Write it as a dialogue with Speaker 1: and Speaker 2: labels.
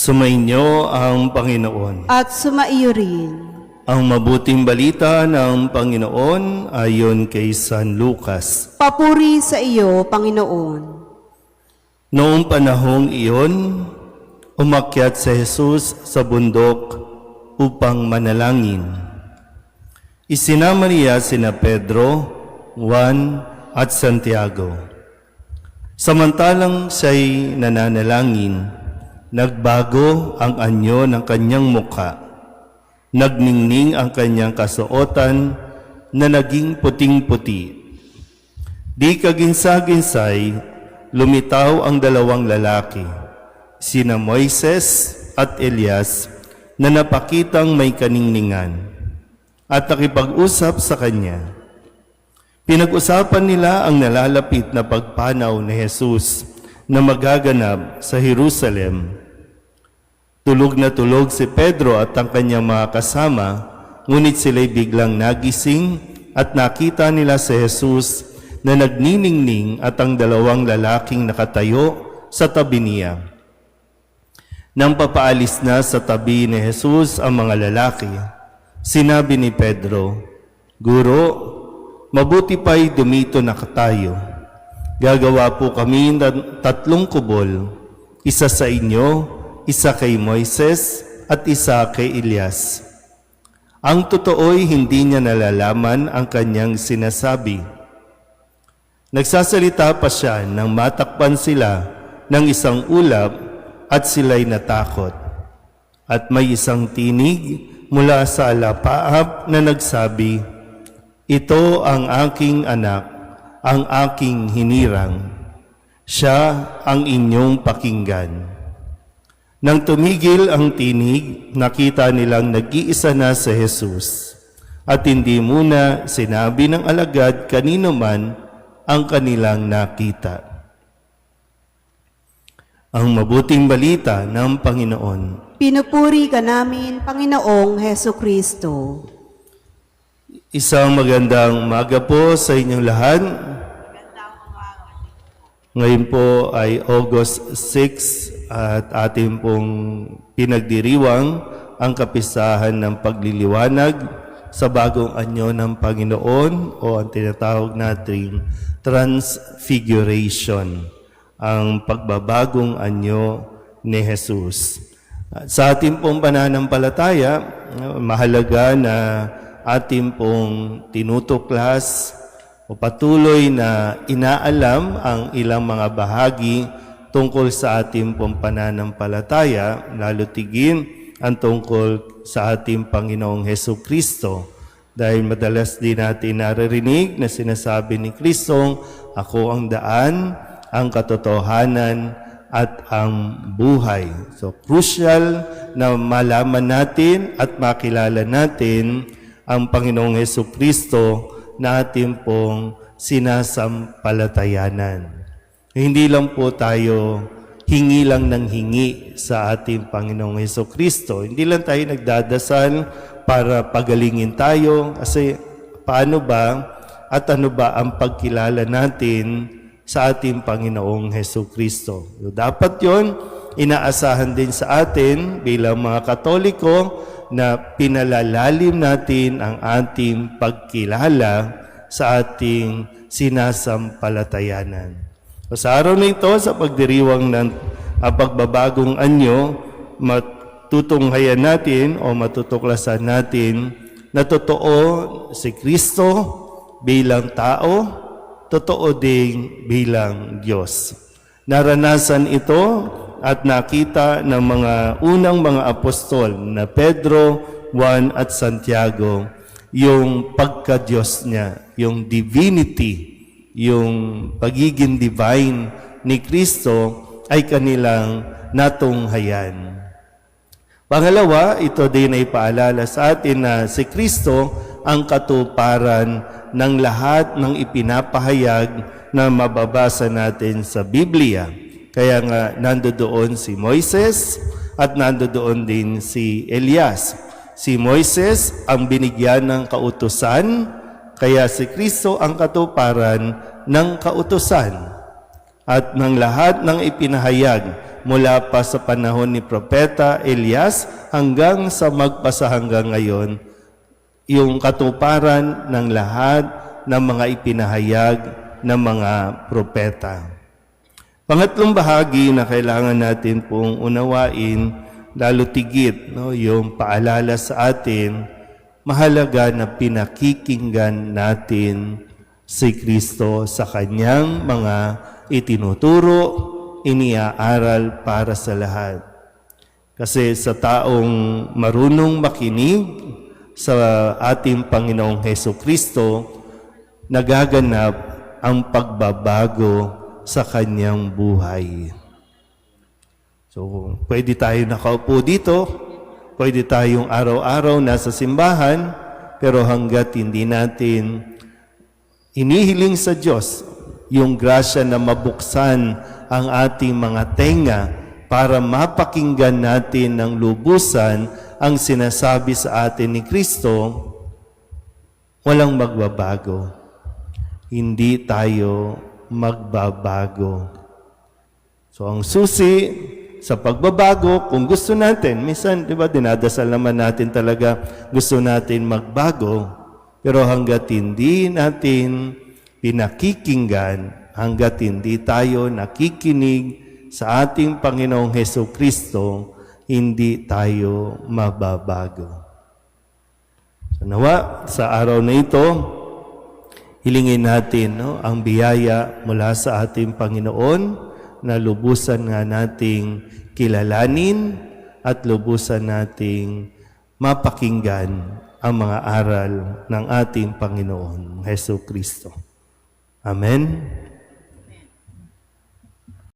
Speaker 1: Sumainyo ang Panginoon.
Speaker 2: At sumaiyo rin.
Speaker 1: Ang mabuting balita ng Panginoon ayon kay San Lucas.
Speaker 2: Papuri sa iyo, Panginoon.
Speaker 1: Noong panahong iyon, umakyat si Jesus sa bundok upang manalangin. Isinama niya sina Pedro, Juan at Santiago. Samantalang siya'y nananalangin, nagbago ang anyo ng kanyang mukha. Nagningning ang kanyang kasuotan na naging puting-puti. Di kaginsa-ginsay, lumitaw ang dalawang lalaki, sina Moises at Elias, na napakitang may kaningningan at nakipag-usap sa kanya. Pinag-usapan nila ang nalalapit na pagpanaw ni Jesus na magaganap sa Jerusalem. Tulog na tulog si Pedro at ang kanyang mga kasama, ngunit sila'y biglang nagising at nakita nila si Jesus na nagniningning at ang dalawang lalaking nakatayo sa tabi niya. Nang papaalis na sa tabi ni Jesus ang mga lalaki, sinabi ni Pedro, "Guro, mabuti pa'y dumito na tayo. Gagawa po kami ng 3 kubol, isa sa inyo, isa kay Moises at isa kay Elias." Ang totoo'y hindi niya nalalaman ang kanyang sinasabi. Nagsasalita pa siya nang matakpan sila ng isang ulap at sila'y natakot. At may isang tinig mula sa alapaap na nagsabi, "Ito ang aking anak, ang aking hinirang. Siya ang inyong pakinggan." Nang tumigil ang tinig, nakita nilang nag-iisa na si Jesus at hindi muna sinabi ng alagad kanino man ang kanilang nakita. Ang mabuting balita ng Panginoon.
Speaker 2: Pinupuri ka namin, Panginoong Heso Kristo.
Speaker 1: Isang magandang umaga po sa inyong lahat. Ngayon po ay August 6 at ating pong pinagdiriwang ang kapistahan ng pagliliwanag sa bagong anyo ng Panginoon o ang tinatawag nating Transfiguration, ang pagbabagong anyo ni Jesus. Sa ating pong pananampalataya, mahalaga na ating pong tinutuklas o patuloy na inaalam ang ilang mga bahagi tungkol sa ating pong pananampalataya, lalo tigin ang tungkol sa ating Panginoong Heso Kristo. Dahil madalas din natin naririnig na sinasabi ni Kristo, "Ako ang daan, ang katotohanan, at ang buhay." So, crucial na malaman natin at makilala natin ang Panginoong Heso Kristo na ating pong sinasampalatayanan. Hindi lang po tayo hingi lang ng hingi sa ating Panginoong Heso Kristo. Hindi lang tayo nagdadasal para pagalingin tayo kasi paano ba at ano ba ang pagkilala natin sa ating Panginoong Heso Kristo. So, dapat yon inaasahan din sa atin bilang mga Katoliko na pinalalalim natin ang ating pagkilala sa ating sinasampalatayanan. So, sa araw na ito, sa pagdiriwang ng pagbabagong anyo, matutunghayan natin o matutuklasan natin na totoo si Kristo bilang tao, totoo din bilang Diyos. Naranasan ito at nakita ng mga unang mga apostol na Pedro, Juan at Santiago, yung pagka-Diyos niya, yung divinity, yung pagiging divine ni Kristo ay kanilang natunghayan. Pangalawa, ito din ay paalala sa atin na si Kristo ang katuparan ng lahat ng ipinapahayag na mababasa natin sa Biblia. Kaya nga nandoon si Moises at nandoon din si Elias. Si Moises ang binigyan ng kautusan, kaya si Kristo ang katuparan ng kautusan. At ng lahat ng ipinahayag mula pa sa panahon ni Propeta Elias hanggang sa magpasa hanggang ngayon, yung katuparan ng lahat ng mga ipinahayag ng mga propeta. Pangatlong bahagi na kailangan natin pong unawain, lalo tigit, yung paalala sa atin, mahalaga na pinakikinggan natin si Kristo sa kanyang mga itinuturo, iniaaral para sa lahat. Kasi sa taong marunong makinig sa ating Panginoong Hesukristo, nagaganap ang pagbabago sa kanyang buhay. So, pwede tayo nakaupo dito, pwede tayong araw-araw nasa simbahan, pero hanggat hindi natin inihiling sa Diyos yung grasya na mabuksan ang ating mga tenga para mapakinggan natin ng lubusan ang sinasabi sa atin ni Kristo, walang magbabago. Hindi tayo magbabago. So ang susi sa pagbabago, kung gusto natin, minsan, di ba, dinadasal naman natin talaga, gusto natin magbago, pero hanggat hindi natin pinakikinggan, hanggat hindi tayo nakikinig sa ating Panginoong Hesukristo, hindi tayo mababago. So nawa, sa araw na ito, hilingin natin ang biyaya mula sa ating Panginoon na lubusan nga nating kilalanin at lubusan nating mapakinggan ang mga aral ng ating Panginoon Hesukristo. Amen.